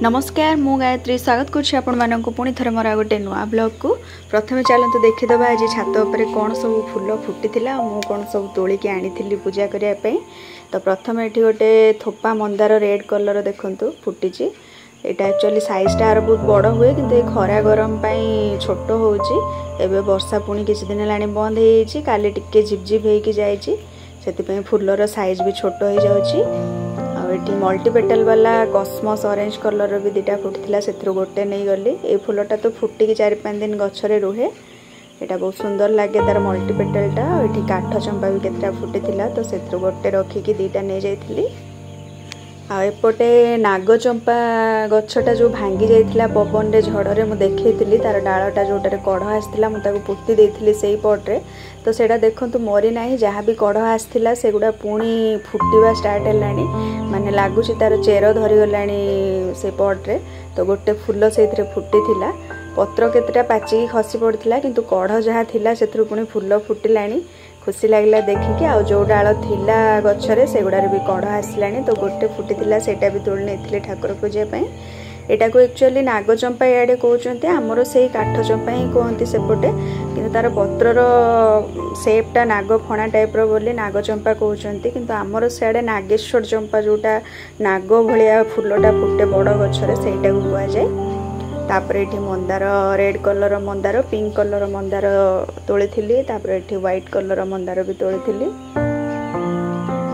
नमस्कार मु गायत्री स्वागत करूँ पुणी थर मोर गोटे नुआ ब्लॉग को प्रथम चलते देखीदे आज छात उपर कौन सब फूल फुटी मु कौन सब तोलिकी आनी पूजा करने। तो प्रथम ये गोटे थोपा मंदार रेड कलर देखु फुटी यहाँ एक्चुअली साइजटा यार बहुत बड़ हुए कि खरा गरम छोट होवे वर्षा पुणी किसी दिन है बंद हो काली टिके झिपझिप होगी जाती फूलर साइज भी छोट हो जाऊँगी। ये मल्टीपेटल वाला कॉस्मोस ऑरेंज कलर भी दुटा फुटला से गोटे नहीं गली। ये फूलटा तो फुटिकी 4-5 दिन गचरे रुहे। यहाँ बहुत सुंदर लगे तार मल्टीपेटलटा। ये काठ चंपा भी केतटा फुटी तो से गोटे रखिकी दुटा नहीं जाइली। एपटे नागचंपा गछटा जो भांगी जाइथिला पवन रे झड़े मुझे देखी तार डालटा जोटारे कढ़ आसाला मुझे पोती देती से पट्रे। तो सेटा देखु मरी ना जहाँ भी कढ़ आसाला सेगुड़ा पुणी फुटवा स्टार्ट है माने लगुच तार चेर धरीगला से पट्रे। तो गोटे फूल से फुटी पत्र केतटा पाचिकी खसी पड़ता किंतु कढ़ जहाँ थिला से पुणी फूल फुटिला खुशी लगला देखिकी। आ जो डाल थिला गछरे सेगुड़ारे भी कढ़ आसला तो गोटे फुटी सेटा भी तोड़ नहीं ठाकुर पूजा यहाँ को एक्चुअली नागचंपा इे कहते आमर से काठ चंपा ही कहते सेपटे कि तार पत्रर सेपटा नाग फणा टाइप्र बोली नागचंपा कहते किंतु आमर सियाड़े नागेश्वर चंपा जोटा नाग भलिया फूलटा फुटे बड़ गछरे सेटा को कहुए। तापर ये Mandar red colour Mandar pink colour Mandar तोड़ी ये व्हाइट कलर मंदार भी तोड़ी।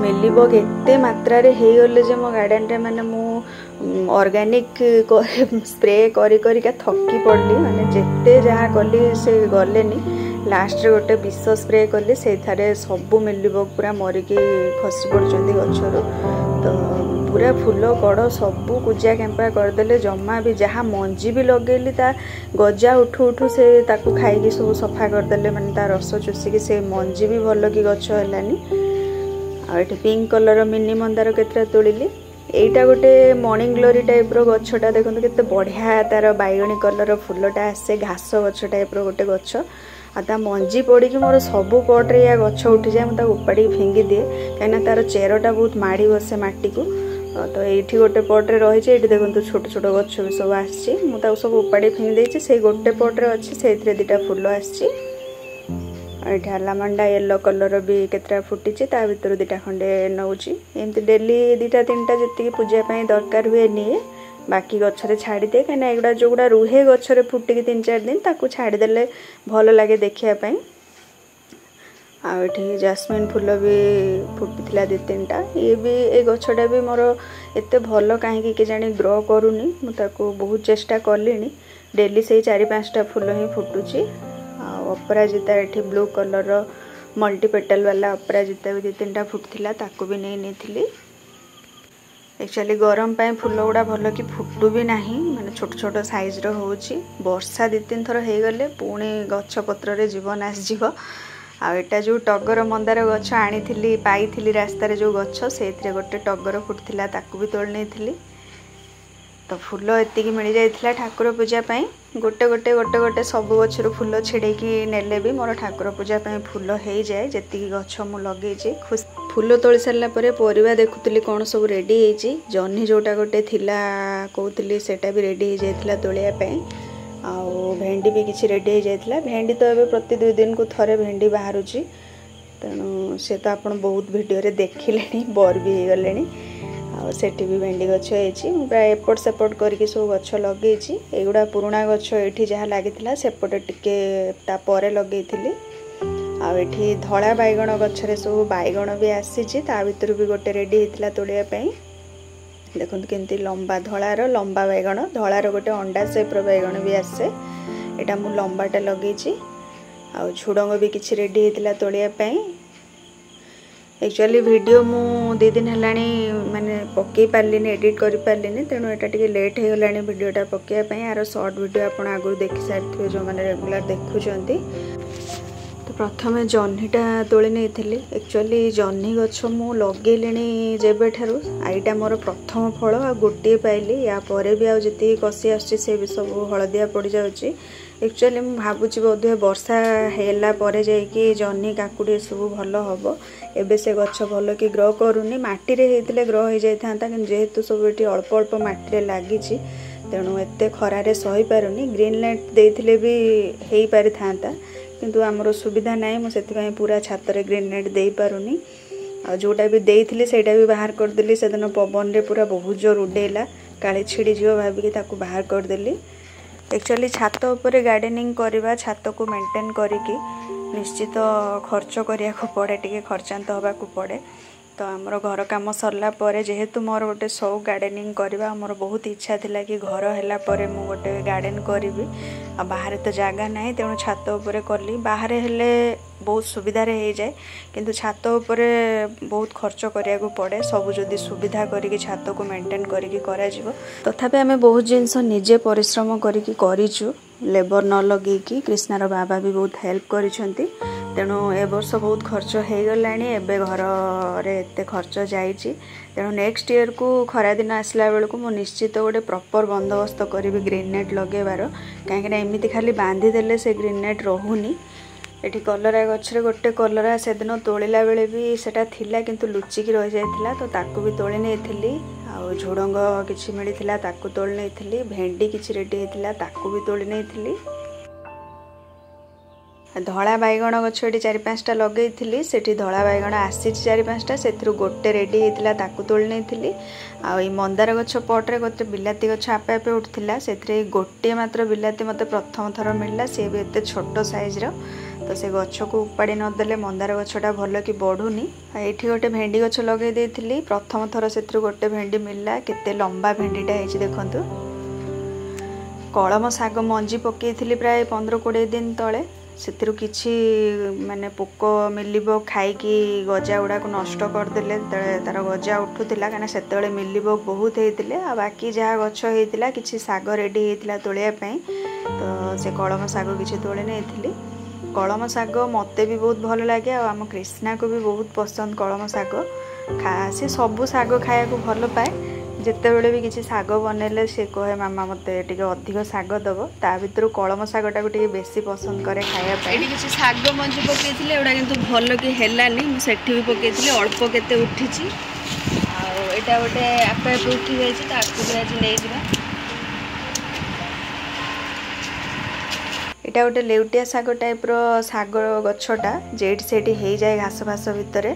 मिलीबग एते मात्रा रे हे गले जे मो गार्डन रे माने मु ऑर्गेनिक स्प्रे करी करिका थकी पड़ली माने जेते जहाँ कली से गलेनी लास्ट रे गोटे विष स्प्रे कली से थारे सबु मिलीबग पूरा मरिकी खसी पड़चंदी गछरो। तो पूरा फूल कड़ सबू पूजा कैंपा करदे जमा भी जहाँ मंजी भी लगेली ता गजा उठू उठू से ताकू खाई सब सफा करदे माने ता रस चुसिकी से मंजी भी भल कि गछ हैलानी। ये पिंक कलर मिनी मंदार केतटा तोड़िली। एटा गोटे मॉर्निंग ग्लोरी टाइप्र गछटा देखो केते बढ़िया तार बैगणी कलर फूलटा आसे घास गछ टाइप्र गोटे गछ आ मंजी पड़ी मोर सबू पट्रे या गछ उठी जाए मुझे उपाड़ी फिंगी दिए कहीं तार चेरटा बहुत माड़ी बसे माटी को। तो ये गोटे पट्रे रही है देखो छोट छोट गछ भी सब आसी मुझे सब उपाड़ी फिंगी देती से गोटे पट्रे अच्छी से दुटा फूल आसी। ये लामांडा येलो कलर भी केतटा फुटी भर दुटा खंडे नौची एमती डेली 2-3टा जी पूजापी दरकार हुए निए बाकी गचरे छाड़ी दिए कहीं एगुड़ा जो गुड़ा रुहे गचरे फुटिकी 3-4 दिन ताकू छाड़देले भल लगे देखापी। आठी जास्मिन फूल भी फुटी 2-3टा ये भी ये गछटा भी मोर एत भल कहीं के जानी ग्रो करूनी मुझे बहुत चेष्टा कली डेली से 4-5टा फूल ही फुटुची। अपराजिता ये ब्लू कलर मल्टीपेटल वाला अपराजिता भी 2-3टा फुटला ताकू भी नहीं। एक्चुअली गरम पाए फूल गुड़ा भल कि फुटू भी ना माने छोट छोट साइज रो होची वर्षा 2-3 थर हो गले पुणी गछ पत्र रे जीवन आसजिव। आटा जो टगर मंदार गछ आनी पाई रास्तार जो गछ से गोटे टगर फुटला ताकू भी तोड़ नहीं। तो फूल एतिकी मिल जाइथिला ठाकुर पूजा गोटे गोटे गोटे गोटे सब गचर फूल छिड़ेकी नेले भी मोर ठाकुर पूजा फूल हो जाए जी गछ मु लगे खुश। फूल तोड़ सारा परिवा देखुली कौन सब रेडी होती जह्नी जोटा गोटे थिला कहूली सेटा भी रेडी हो जाता तोड़ापी। आउ भेंडी भी किसी रेडी हो जाता भेंडी तो ये प्रति 2 दिन को थरे भेंडी बाहर तेणु से तो आप बहुत वीडियो देखिले बर भी हो गले। सेठी भी भेंडी गछ हो प्राय एपट सेपट करके सब गछ लगे एगुड़ा पुराणा गछ ये जहाँ लगी सेपटे टिके तापर लगे आठी धला बैगण गछरे सब बैगण भी आसी भर भी गोटे रेडी होता तोड़ापी। देखो केमती लंबा धलार लंबा बैगण धलार गोटे अंडा सेप्र बैगण भी आसे यहाँ मु लंबाटा लगे आ झुड़ंग भी किसी रेडी होता तोड़ापी। एक्चुअली वीडियो मु 2 दिन है माने पकई पार्लिनी एडिट कर पार्लिनी तेणु यहाँ टे लेट हो गला वीडियोटा पकईवाई यार सर्ट वीडियो आप आगु देखी सारी जो मैंने रेगुलर देखुं। तो प्रथम जह्नीटा तोली नहीं एक्चुअली जह्नी गछ मु लगे जेबे ठारू आईटा मोर प्रथम फल आ गोटे पाइली या परे भी आती कषि आसी भी सब हलदिया पड़ जाऊँगी एक्चुअली मुझे भावुँ बोधे वर्षा है पर जाकि जह्नी काकुड़ी सब भल हम एबे से गछ भल कि ग्रो करूनी माटी रे होते ग्रो हो जाता कि जेहेतु सब ये अल्प अल्प माटी लगी तेणु एत खरारे सही पारुनी ग्रीन लाइट देते भी हो पारि था किंतु आमर सुविधा ना मुझे पूरा छात रे ग्रीन लाइट दे पारुनी आ जोटा भी देइथिली सेटा भी बाहर करदेली से दिन पवन रे पूरा बहुत जोर उडेला काले छिड़ी जीव भाविकी ताकू बाहर करदेली। एक्चुअली छात उपरे गार्डनिंग करवा छात को मेंटेन करिकी निश्चित खर्च करिया को पड़े टिके खर्चांत होगा को पड़े तो आमर घर काम सरला परे जेहेतु मोर गोटे शौक गार्डनिंग करवा मोर बहुत इच्छा थिला कि घर हैला परे मु गोटे गार्डन करी आ बाहर तो जगह ना तेणु छात उपरे कली बाहर हेले बहुत सुविधा रे हो जाए किंतु छात उपरे बहुत खर्च करिया को पड़े सब जदि सुविधा करिके छात को मेंटेन करिके करा जिवो तथापि आमे बहुत जिनस निजे परिश्रम करिके करिछु लेबर न लगेकी कृष्णार बाबा भी बहुत हेल्प करिसंती तेणु ए वर्ष बहुत खर्च हो गलानी एबे घर रे एते खर्च जाइछि तेणु नेक्स्ट ईयर को खरा दिन आसला बेल को मु निश्चित गोटे प्रॉपर बंदोबस्त करी ग्रीन नेट लगेबार कहीं एमती खाली बांधी देले से ग्रीन नेट रहूनी एठी कलरा गछरे गोटे कलरा से दिन तोड़िला बेले भी सेटा थिला किंतु लुचिकी रह जाइथिला तो ताकू भी तोड़ी नेथिली आ झुडंग किछि मिलिथिला ताकू तोड़ी नेथिली भेंडी किछि रेडी हेतिला ताकू भी तोड़ी नेथिली धला बैगण गछ ये 4-5टा लगे से धला बैगण आसी 4-5टा से गोटे रेडी होता ताकू तोड़ी नहीं आई मंदार गछ पट्रे गोटे बिलाती गछ आपे आपे उठा से गोटे मात्र बिलाती मत प्रथम थर मिलला सी भी एत छोट साइज तो से गछ को उपाड़ी नदेले मंदार गछटा भल कि बढ़ुनी ये गोटे भेंडी गछ लगे देती प्रथम थर से गोटे भेंडी मिलला केते लंबा भेंडीटा है देखु कलम शाग मंजी पकई प्राय 15-20 दिन तले से माने पोक मिलिबो खाइकी गजा गुड़ा को नष्ट करदेले तार गजा उठुला कहीं से मिलिबो बहुत होते आ बाकी जहाँ गछ होता किसी शाग रेडी होता तोलियापाई तो से कलम शाग किसी तोली नहीं कलम शाग मत भी बहुत भल लगे आम कृष्णा को भी बहुत पसंद कलम शाग सी सबू शाग खाया को भल पाए जिते बड़े भी किसी शाग बनइले सी कहे मामा मत अधिक शाग दब ता भर कलम शागटा को बेसी पसंद करे खायापी किसी शाग मंजी पकई एटा कि भल कि हेलानी मुझे भी पकई अल्प केते उठी आटा गोटे आपे आपे उठी जाइए भी आज नहीं यहाँ गोटे लेउटिया शाग टाइप शाग गछटा जेट सेठी हो जाए घास फास भितर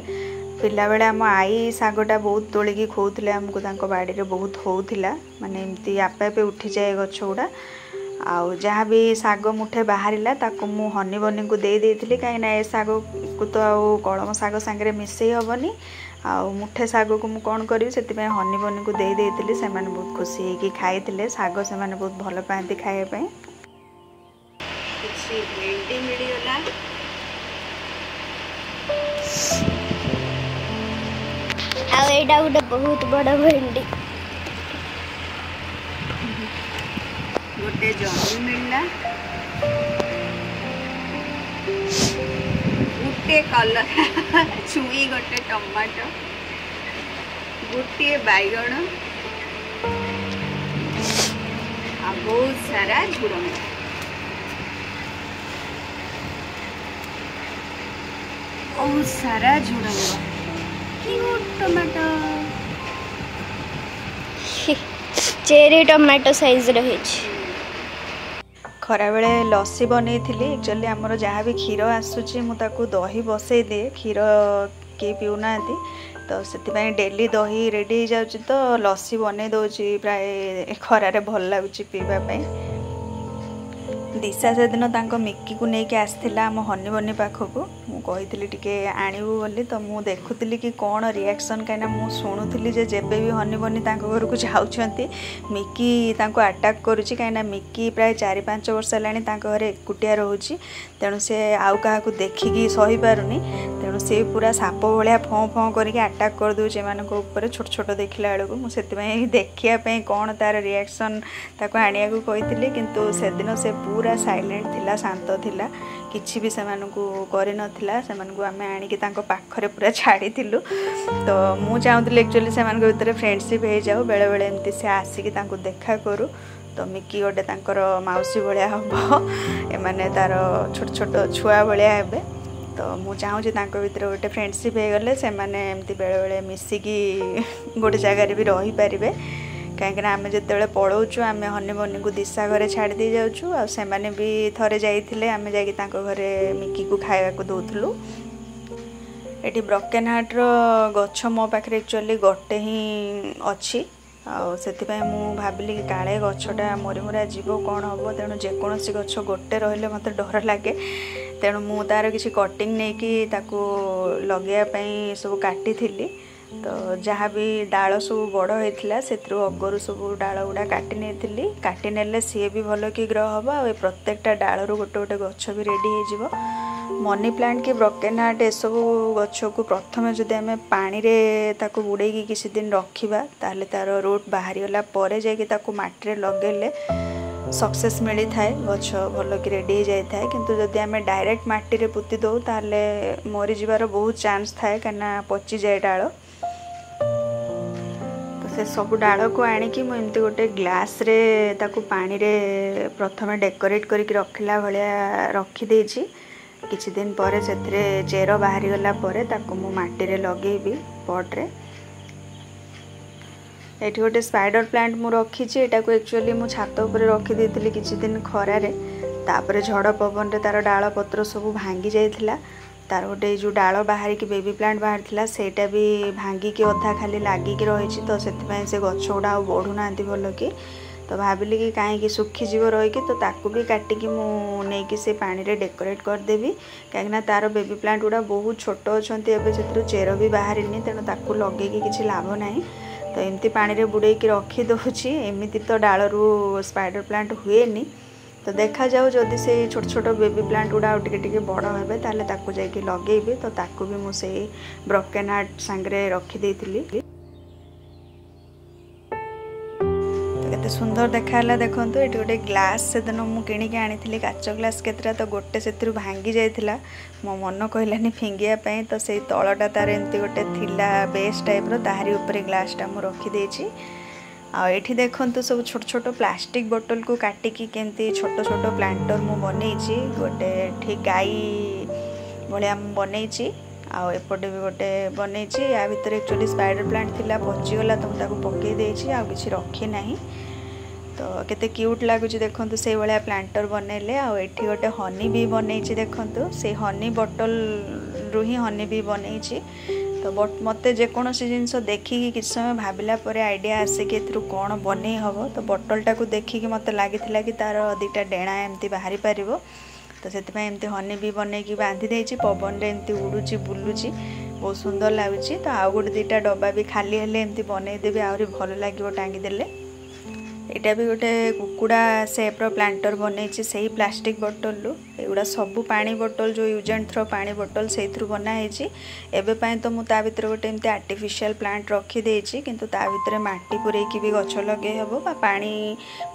पिला बेले आम आई शागटा बहुत तोलिकी खोले आमको बाड़ी रे बहुत होउथिला माने एमती आपे आपे उठी जाए गछ गुड़ा आउ जहाँ भी शाग मुठे बाहरिला ताको मु हनी बनी को दे देथिली कहीं ना ए शाग को तो आउ कलम शाग सांगे मिसई हेबनी आउ मुठे शाग को मु कौन करी से हनी बनी को दे देथिली से माने बहुत खुशी होगी खाइथिले शाग से माने बहुत भल पाती खाइया पई किछि भेंडी मिलिगला आवेडा गोटे बहुत बड़ा भेंडी गोटे जह्नी मिलला गोटे कलर छुई गोटे टमाटो गोटे बैगण आ बहुत सारा झुडंग बहुत सारा झुडंग टमाटो चेरी टमाटो साइज रही खरा बेले लस्सी बनई थी एक्चुअली आमर जहाँ भी क्षीर आसूची मुझे दही बसई दिए क्षीर किए पीऊना तो से डेली दही रेडी हो जाऊँ तो लस्सी बनई दूसरी प्राय खरारे भल लगुच पीवाई दिशा से दिन मिक्की को लेकिन आसला आम हनी बनी पाखक मुझे टी आणबू बोली तो मुझे देखुली कि कौन रिएक्शन कहीं मुझे शुणुली जेबे भी हनी बनी घर को जाऊँच मिक्की आटाक करुच्ची कहीं मिक्की प्राय 4-5 वर्ष है घर एकुटिया रोचे तेणु से आउ क्या देखिकी सही पारुनी तेणु से पूरा साप भाया फँ फँ करके आटाक कर दूचे ऊपर छोट छोट देखला बेलू मुझे देखापी कौन तार रिएक्शन ताको आनिया को कही किंतु से दिन से पूरा साइलेंट थिला शांत थिला किछि भी सेमानकु करि नथिला सेमानकु आमे आनिकी तांको पाखरे पूरा छाड़ीथिलु तो मु चाहुतले एक्चुअली सेमानक भितर फ्रेंडशिप हो जाऊ बेले बेले एमती से आसिकी तांको देखा करू तो मिकी गोटे तांकर माउसी भलिया हबो एमाने तार छोट छोट छुआ भलिया हेबे तो मु चाहूँ तांको भितर गोटे फ्रेंडशिप हो गले से माने एमती बेले बेले मिसिकी गोटे जगार भी रही पारिबे कहीं आम जिते पलाऊँ आम हनीमून को दिशा घरे छाड़ दे जाऊँ आ से माने भी थरे जाइए आम जा घरे मिकी को खाया को दौलू ये ब्रोकेन हार्ट रो गछ मो पाखे एक्चुअली गोटे ही अच्छी से भाविली कि काले गछटा मरी मुरा जीव कौन हम तेणु जेकोसी गछ गोटे रही मत डर लगे तेणु मु तार किसी कटिंग नहीं कि लगे सब काटी तो जहाँ भी डाल सब बड़ होता से अगरू सब डाल गुड़ा काटी नेले सी भी भल कि ग्रो हम आ प्रत्येकटा डाल गोटे गोटे गछ भी रेडी हो मनी प्लांट कि ब्रोकेन हार्ट ए सब गछ को प्रथम जदि आम पानी रे ताको बुड़ेकी किसी दिन रखिबा ताले तार रूट बाहरी गला परे जाके ताको माटी रे लगेले सक्सेस मिली थाए गछ भल कि रेडी जाए थाए किंतु जदि आम डायरेक्ट माटी रे पुति दो ताले मरी जिबार बहुत चांस थाए कना पची जाए डाल से सब डाल को आनिकी मुझे गोटे ग्लास रे ताको पानी रे प्रथम डेकोरेट करके रखिला भलिया रखी किछि दिन पर से चेर बाहरी गला परे ताको मु माटी रे लगेबी पॉट रे एठी गोटे स्पाइडर प्लांट मु रखीची एटा को एक्चुअली मु छात ऊपर रखी देथिली किछि दिन खरा रे तापरे झड़ पवन रे तार डाल पत्र सब भांगी जाइथिला तार गोटे जो डाल बाहर की बेबी प्लांट बाहर थिला सेटा भी भांगी के अधा खाली लागिक रही तो से गछ गुड़ा बढ़ू ना भल कि तो भाविली कि कहीं सुखीजीव रही तो ताकू भी काटिकी मुझे से पानी रे डेकोरेट करदेवी कहीं तार बेबी प्लांट गुड़ा बहुत छोट अच्छा से चेर भी बाहर तेणु ताकू लगे किसी लाभ ना तो एमती पानी रे बुड़ेकी रखी दूची एमती तो डाल स्पाइडर प्लांट हुए तो देखा जाऊ जदि से छोट छोट बेबी प्लांट गुड़ा टे बड़ हे ताले ताकू जाके लगेबी तो ताकू भी मुझे ब्रोकेन हार्ट सांगरे रखी देइथिली केते सुंदर देखाला देखंतु एटी गोटे ग्लास से दिन मु किणी के आनी काच ग्लास केतरा तो गोटे से भांगी जाइथिला मो मन कहलानी फिंगिया पई तो से तळटा तार एमती गोटे थिला बेस टाइप रो ताहारी ऊपर ग्लासटा मु रखी देछि आ एठी देखंतु सब छोट छोट प्लास्टिक बोतल को काटिकी केमती छोट छोट प्लांटर मु बनैछि गोटे ठीक गाई भलिया बनैछि आ एपटे भी गोटे बनैछि या भितर एक्चुअली स्पाइडर प्लांट थिला पचिगला तो ताको पकई देछि आ किछि रखी नाही तो केते क्यूट लागुछि देखंतु से भलिया प्लांटर बनैले आ एठी गोटे हनी भी बनैछि देखंतु से हनी बोतल रु ही हनी भी बनैछि तो मते जेकोसी जिनस देखिकी किसी समय भाविला परे आइडिया आसे कि कौन बनै हम तो बोतलटा को देखिकी मते लागिथिला कि तार दीटा डेणा एमती बाहरी पारिबो तो से एमती हनी भी बनैकी बांधी देछि पवन रे एमती उड़ुची बुलुची बहुत सुंदर लागुची तो आउ गोटे दीटा डब्बा भी खाली हेले एमती बनै देबे आउरी भल लागिवो टांगी देले एटा भी गोटे कुकुड़ा सेप रो प्लांटर बनैछि सही प्लास्टिक बोतल रु एगुड़ा सब पानी बोतल जो यूज एंड थ्रो पानी बोतल से बना है एबे पाई तो मुझे भीतर गोटे एमती आर्टिफिशियल प्लांट रखी देछि किंतु ता भीतर माटी पुरेकी भी गछ लगे हबो बा पानी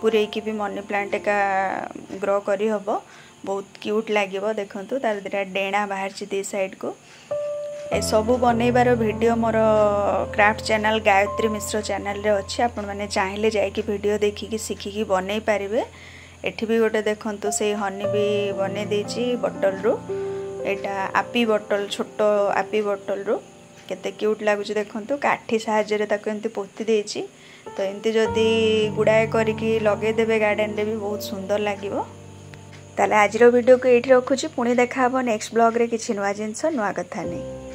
पुरेकी भी मनी प्लांट एका ग्रो करी हबो बहुत क्यूट लागिवो देखंतु तार दिटा डेणा बाहर छि दी साइड को ए सबू बनैबार वीडियो मोर क्राफ्ट चैनल गायत्री मिश्र चैनल रे अच्छी आपण माने चाहिले जाइकी वीडियो देखिकी शिखिकी बनै पारिबे एठी भी गोटे देखंतु से हनी भी बनै देछि बोतल रो एटा आपी बोतल छोटो आपी बोतल रो केते क्यूट लागुछि देखंतु काठी सहाय्य रे ताको एंती पोती देछि तो एंती जदी गुडाए करिकी लगे देबे गार्डन रे भी बहुत सुंदर लागिवो ताले आजिरो वीडियो को एठी रखुछि पुणी देखा हबो नेक्स्ट ब्लॉग रे किछि नुवा जिंस नुवा कथा नै।